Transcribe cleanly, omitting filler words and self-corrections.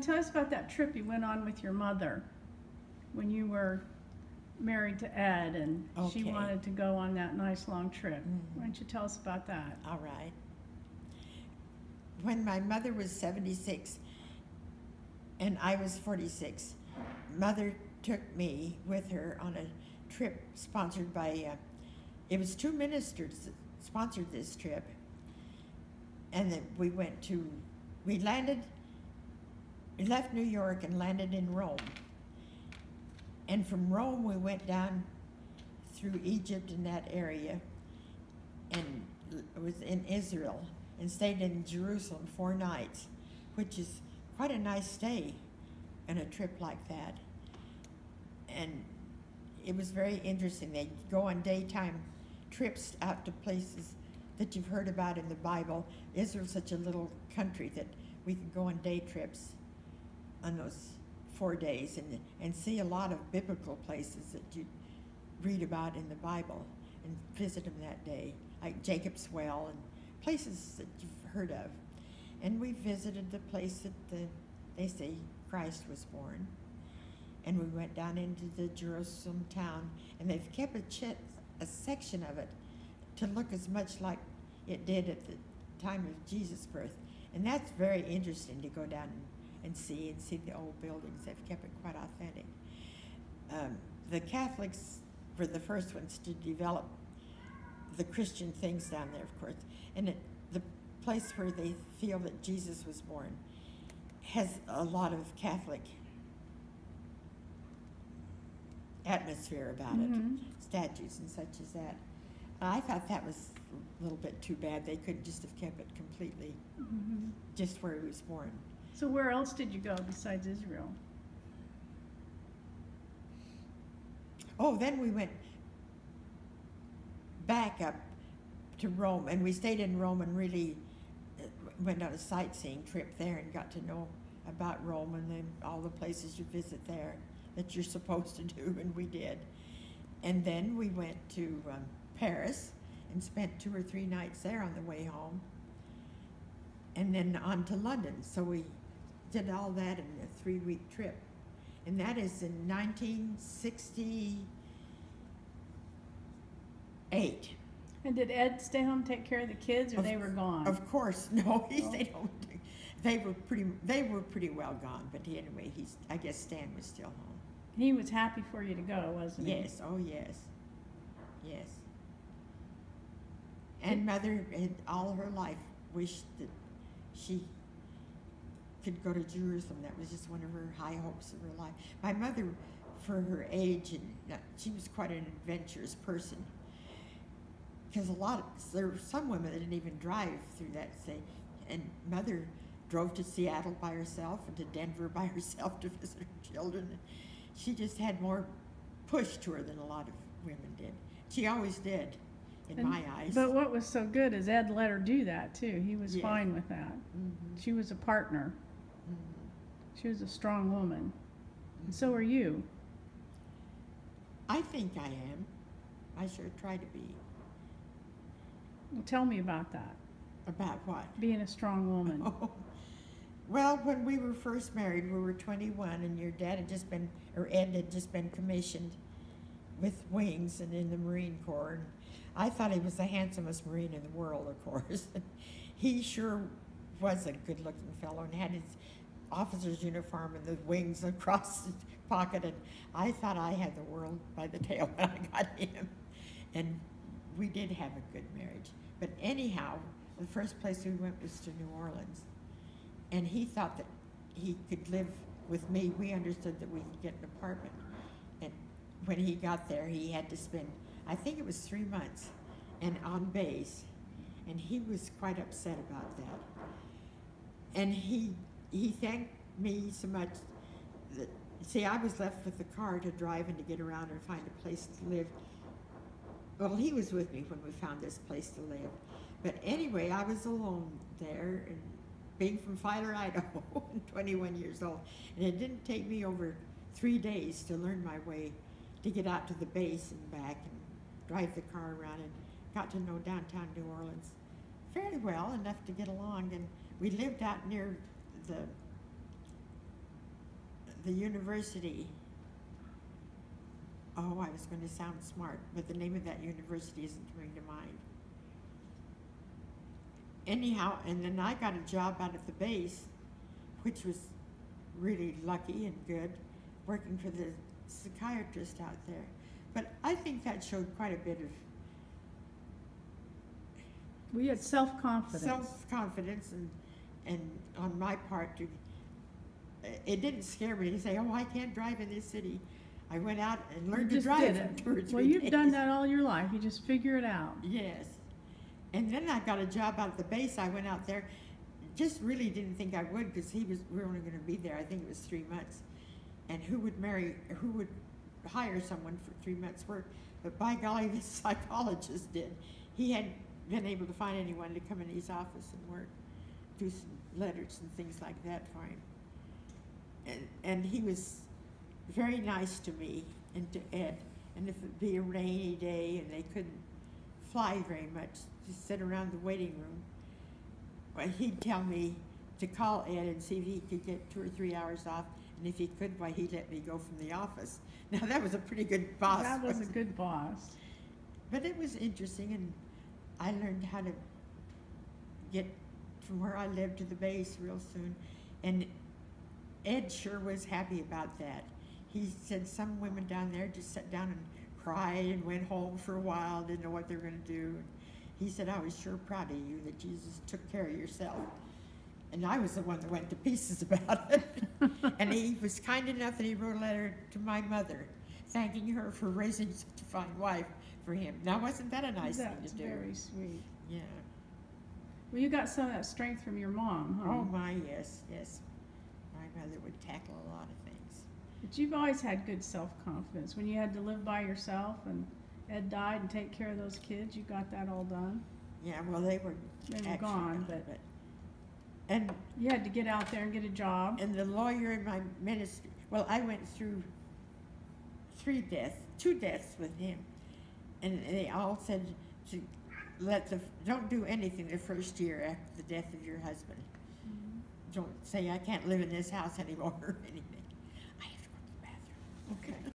tell us about that trip you went on with your mother when you were married to Ed, and she Okay. wanted to go on that nice long trip. Mhm. Why don't you tell us about that? All right. When my mother was 76 and I was 46, Mother took me with her on a trip sponsored by, it was two ministers that sponsored this trip. And then we left New York and landed in Rome. And from Rome, we went down through Egypt and that area, and was in Israel, and stayed in Jerusalem 4 nights, which is quite a nice stay on a trip like that. And it was very interesting. They go on daytime trips out to places that you've heard about in the Bible. Israel's such a little country that we can go on day trips on those 4 days and see a lot of biblical places that you read about in the Bible and visit them that day, like Jacob's Well and places that you've heard of. And we visited the place that they say Christ was born. And we went down into the Jerusalem town, and they've kept a section of it to look as much like it did at the time of Jesus' birth. And that's very interesting to go down and see the old buildings. They've kept it quite authentic. The Catholics were the first ones to develop the Christian things down there, of course. And the place where they feel that Jesus was born has a lot of Catholic atmosphere about it, statues and such as that. I thought that was a little bit too bad. They could just have kept it completely just where he was born. So where else did you go besides Israel? Oh, then we went back up to Rome, and we stayed in Rome and really went on a sightseeing trip there and got to know about Rome and then all the places you visit there that you're supposed to do, and we did. And then we went to Paris and spent 2 or 3 nights there on the way home, and then on to London. So we did all that in a 3-week trip. And that is in 1968. And did Ed stay home and take care of the kids, or they were gone? Of course, no, he stayed home. They were pretty well gone, but anyway, I guess Stan was still home. He was happy for you to go, wasn't he? Yes, oh yes, yes. And Mother had all her life wished that she could go to Jerusalem. That was just one of her high hopes of her life. My mother, for her age, and she was quite an adventurous person. Because there were some women that didn't even drive through that thing. And Mother drove to Seattle by herself and to Denver by herself to visit her children. She just had more push to her than a lot of women did. She always did, in my eyes. But what was so good is Ed let her do that too. He was fine with that. She was a partner. She was a strong woman. And so are you. I think I am. I sure try to be. Well, tell me about that. About what? Being a strong woman. Oh. Well, when we were first married, we were 21, and your dad had just been, or Ed had just been commissioned with wings and in the Marine Corps. And I thought he was the handsomest Marine in the world, of course. He sure was a good-looking fellow and had his officer's uniform and the wings across his pocket. And I thought I had the world by the tail when I got him. And we did have a good marriage. But anyhow, the first place we went was to New Orleans. And he thought that he could live with me. We understood that we could get an apartment. And when he got there, he had to spend, I think it was 3 months, and on base. And he was quite upset about that. And he thanked me so much that, see, I was left with the car to drive and to get around and find a place to live. Well, he was with me when we found this place to live. But anyway, I was alone there, and being from Filer, Idaho, 21 years old. And it didn't take me over 3 days to learn my way to get out to the base and back and drive the car around, and got to know downtown New Orleans fairly well, enough to get along. And we lived out near the the university, oh, I was going to sound smart, but the name of that university isn't coming to mind. Anyhow, and then I got a job out at the base, which was really lucky and good, working for the psychiatrist out there. But I think that showed quite a bit of We had self-confidence. self-confidence and on my part to, it didn't scare me to say, oh, I can't drive in this city. I went out and learned to drive in 2 or 3 Well, you've days. done that all your life. You just figure it out. Yes. And then I got a job out at the base. I went out there, just really didn't think I would because we were only going to be there, I think it was 3 months. And who would hire someone for 3 months' work? But by golly, this psychologist did. He had been able to find anyone to come in his office and work, do some letters and things like that for him. And he was very nice to me and to Ed. And if it'd be a rainy day and they couldn't fly very much, just sit around the waiting room, well, he'd tell me to call Ed and see if he could get 2 or 3 hours off. And if he could, why, he'd let me go from the office. Now, that was a pretty good boss. That was a good boss. But it was interesting, and I learned how to get from where I lived to the base real soon. And Ed sure was happy about that. He said some women down there just sat down and cried and went home for a while, didn't know what they were going to do. He said, I was sure proud of you that Jesus took care of yourself. And I was the one that went to pieces about it. And he was kind enough that he wrote a letter to my mother, thanking her for raising such a fine wife for him. Now, wasn't that a nice thing to do? That's very sweet. Yeah. Well, you got some of that strength from your mom, huh? Oh my, yes, yes. My mother would tackle a lot of things. But you've always had good self-confidence. When you had to live by yourself and Ed died and take care of those kids, you got that all done. Yeah, well, they were They were gone, but and you had to get out there and get a job. and the lawyer in my ministry, well, I went through 2 deaths with him, and they all said to don't do anything the first year after the death of your husband. Mm-hmm. Don't say I can't live in this house anymore or anything. I have to go to the bathroom. Okay.